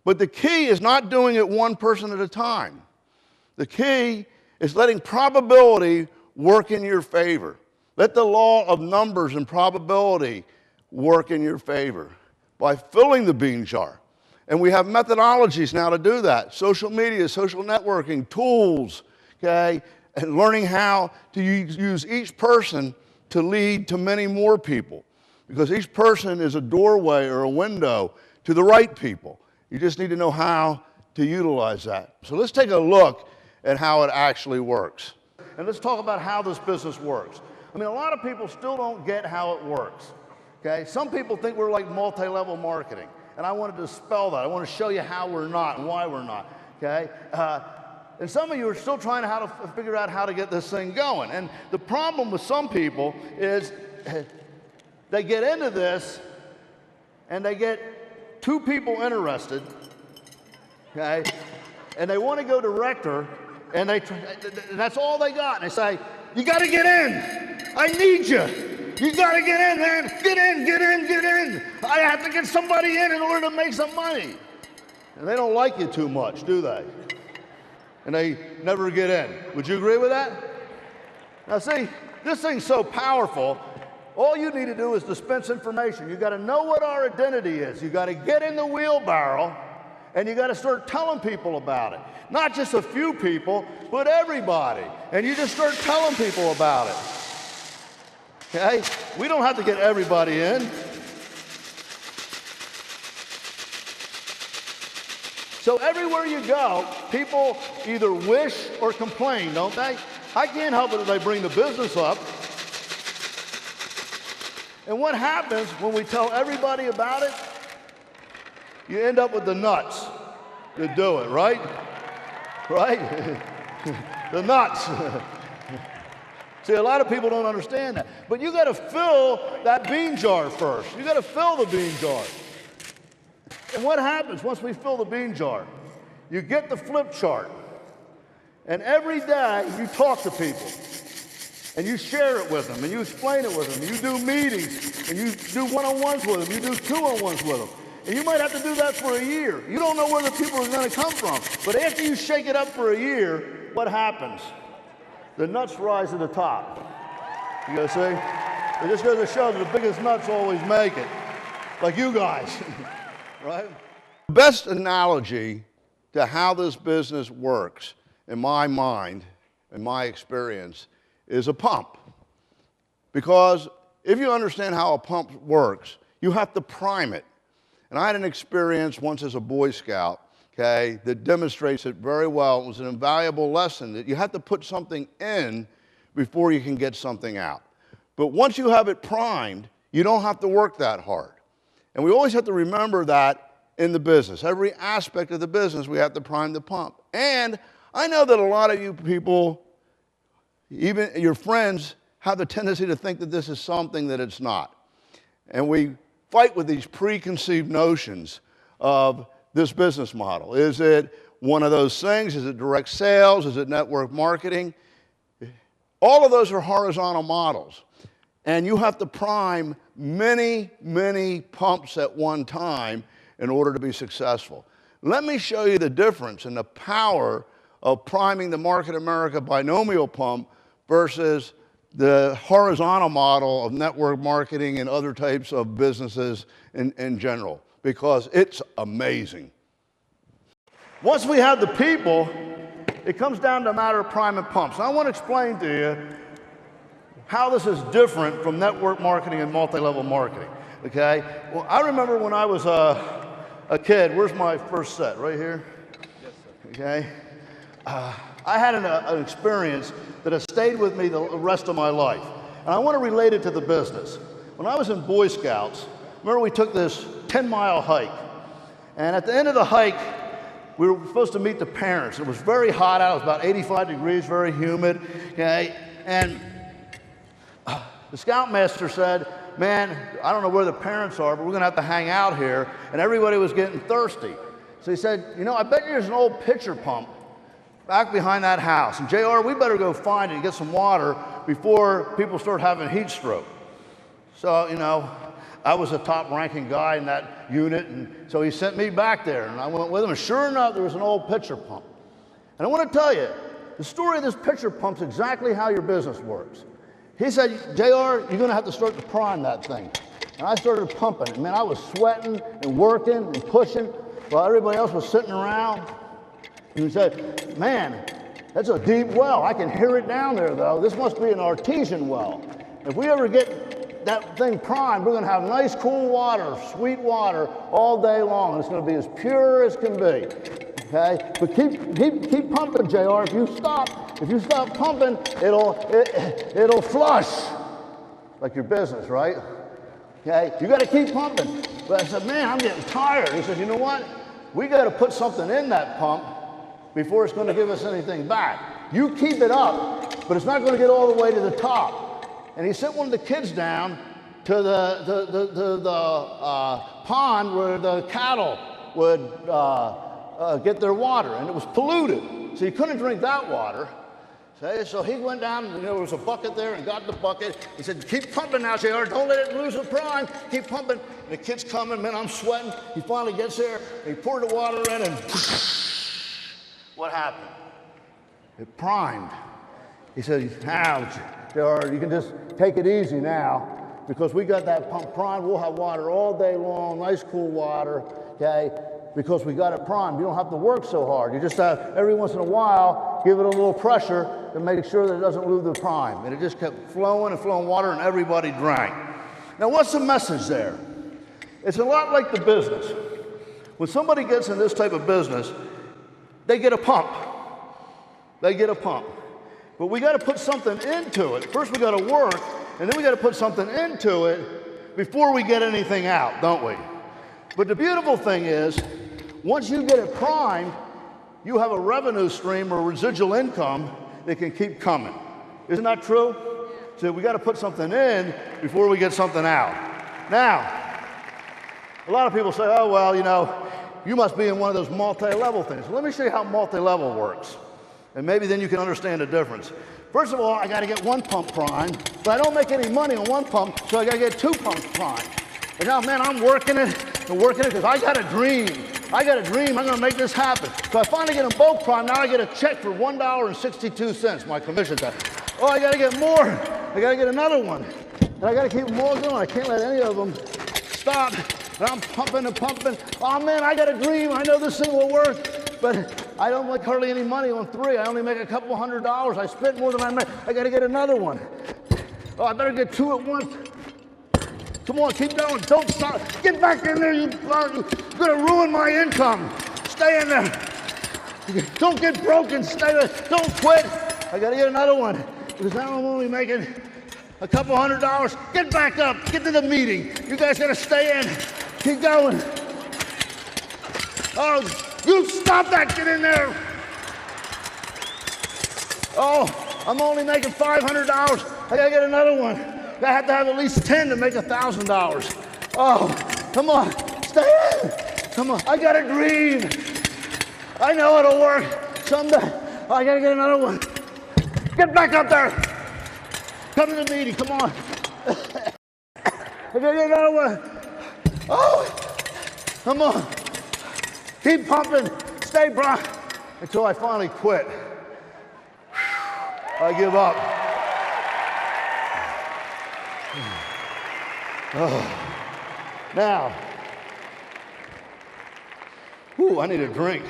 But the key is not doing it one person at a time. The key is letting probability work in your favor. Let the law of numbers and probability work in your favor by filling the bean jar. And we have methodologies now to do that. Social media, social networking, tools, okay? And learning how to use each person to lead to many more people. Because each person is a doorway or a window to the right people. You just need to know how to utilize that. So let's take a look at how it actually works. And let's talk about how this business works. I mean, a lot of people still don't get how it works, okay? Some people think we're like multi-level marketing, and I want to dispel that. I want to show you how we're not and why we're not, okay? And some of you are still trying to figure out how to get this thing going. And the problem with some people is they get into this, and they get two people interested, okay? And they want to go director, and that's all they got. And they say, you got to get in. I need you. You got to get in, man. Get in, get in, get in. I have to get somebody in order to make some money. And they don't like you too much, do they? And they never get in. Would you agree with that? Now see, this thing's so powerful, all you need to do is dispense information. You got to know what our identity is. You got to get in the wheelbarrow, and you got to start telling people about it. Not just a few people, but everybody. And you just start telling people about it. Okay? We don't have to get everybody in. So everywhere you go, people either wish or complain, don't they? I can't help it if they bring the business up. And what happens when we tell everybody about it? You end up with the nuts to do it, right? Right? The nuts. See, a lot of people don't understand that. But you got to fill that bean jar first. You got to fill the bean jar. And what happens once we fill the bean jar? You get the flip chart. And every day you talk to people. And you share it with them. And you explain it with them. And you do meetings. And you do one-on-ones with them. You do two-on-ones with them. And you might have to do that for a year. You don't know where the people are going to come from. But after you shake it up for a year, what happens? The nuts rise to the top. You guys see? It just goes to show that the biggest nuts always make it. Like you guys, right? The best analogy to how this business works, in my mind, in my experience, is a pump. Because if you understand how a pump works, you have to prime it. And I had an experience once as a Boy Scout, okay, that demonstrates it very well. It was an invaluable lesson that you have to put something in before you can get something out. But once you have it primed, you don't have to work that hard. And we always have to remember that in the business. Every aspect of the business, we have to prime the pump. And I know that a lot of you people, even your friends, have the tendency to think that this is something that it's not. And we fight with these preconceived notions of this business model. Is it one of those things? Is it direct sales? Is it network marketing? All of those are horizontal models. And you have to prime many, many pumps at one time in order to be successful. Let me show you the difference in the power of priming the Market America binomial pump versus the horizontal model of network marketing and other types of businesses in general, because it's amazing. Once we have the people, it comes down to a matter of priming pumps. And I want to explain to you how this is different from network marketing and multi-level marketing, okay? Well, I remember when I was a kid, where's my first set? Right here? Yes, sir. Okay? I had an experience that has stayed with me the rest of my life. And I want to relate it to the business. When I was in Boy Scouts, remember we took this 10-mile hike. And at the end of the hike, we were supposed to meet the parents. It was very hot out. It was about 85 degrees, very humid. Okay? And the scoutmaster said, man, I don't know where the parents are, but we're going to have to hang out here. And everybody was getting thirsty. So he said, you know, I bet there's an old pitcher pump back behind that house. And JR, we better go find it and get some water before people start having heat stroke. So, you know, I was the top ranking guy in that unit, and so he sent me back there, and I went with him, and sure enough, there was an old pitcher pump. And I want to tell you, the story of this pitcher pump's exactly how your business works. He said, JR, you're going to have to start to prime that thing. And I started pumping, and man, I was sweating and working and pushing while everybody else was sitting around. And he said, man, that's a deep well. I can hear it down there, though. This must be an artesian well. If we ever get that thing primed, we're going to have nice, cool water, sweet water all day long. It's going to be as pure as can be. Okay, but keep pumping, JR. If you stop pumping, it'll flush, like your business, right? Okay, you got to keep pumping. But I said, man, I'm getting tired. He said, you know what? We got to put something in that pump before it's going to give us anything back. You keep it up, but it's not going to get all the way to the top. And he sent one of the kids down to the pond where the cattle would get their water, and it was polluted, so you couldn't drink that water. So he went down, and there was a bucket there, and got the bucket. He said, keep pumping now, JR, don't let it lose the prime, keep pumping. And the kid's coming, man, I'm sweating. He finally gets there, and he poured the water in, and what happened? It primed. He said, ouch, JR, you can just take it easy now, because we got that pump primed. We'll have water all day long, nice cool water, okay? Because we got it primed. You don't have to work so hard. You just have, every once in a while, give it a little pressure to make sure that it doesn't lose the prime. And it just kept flowing and flowing water, and everybody drank. Now, what's the message there? It's a lot like the business. When somebody gets in this type of business, they get a pump. They get a pump. But we got to put something into it. First, we got to work, and then we got to put something into it before we get anything out, don't we? But the beautiful thing is, once you get it primed, you have a revenue stream or residual income that can keep coming. Isn't that true? So we got to put something in before we get something out. Now, a lot of people say, oh, well, you know, you must be in one of those multi-level things. Well, let me show you how multi-level works. And maybe then you can understand the difference. First of all, I got to get one pump primed, but I don't make any money on one pump, so I got to get two pumps primed. And now, man, I'm working it because I got a dream. I got a dream. I'm going to make this happen. So I finally get them both primed. Now I get a check for $1.62, my commission tax. Oh, I got to get more. I got to get another one. And I got to keep them all going. I can't let any of them stop. And I'm pumping and pumping. Oh, man, I got a dream. I know this thing will work. But I don't make hardly any money on three. I only make a couple $100. I spent more than I make. I got to get another one. Oh, I better get two at once. Come on, keep going. Don't stop. Get back in there. You're going to ruin my income. Stay in there. Don't get broken. Stay there. Don't quit. I got to get another one because now I'm only making a couple $100. Get back up. Get to the meeting. You guys got to stay in. Keep going. Oh, you stop that. Get in there. Oh, I'm only making $500. I got to get another one. I have to have at least 10 to make $1,000. Oh, come on, stay in. Come on, I got a dream. I know it'll work someday. Oh, I gotta get another one. Get back up there. Come to the meeting, come on. I gotta get another one. Oh, come on. Keep pumping, stay bright until I finally quit. I give up. Oh. Now, I need a drink.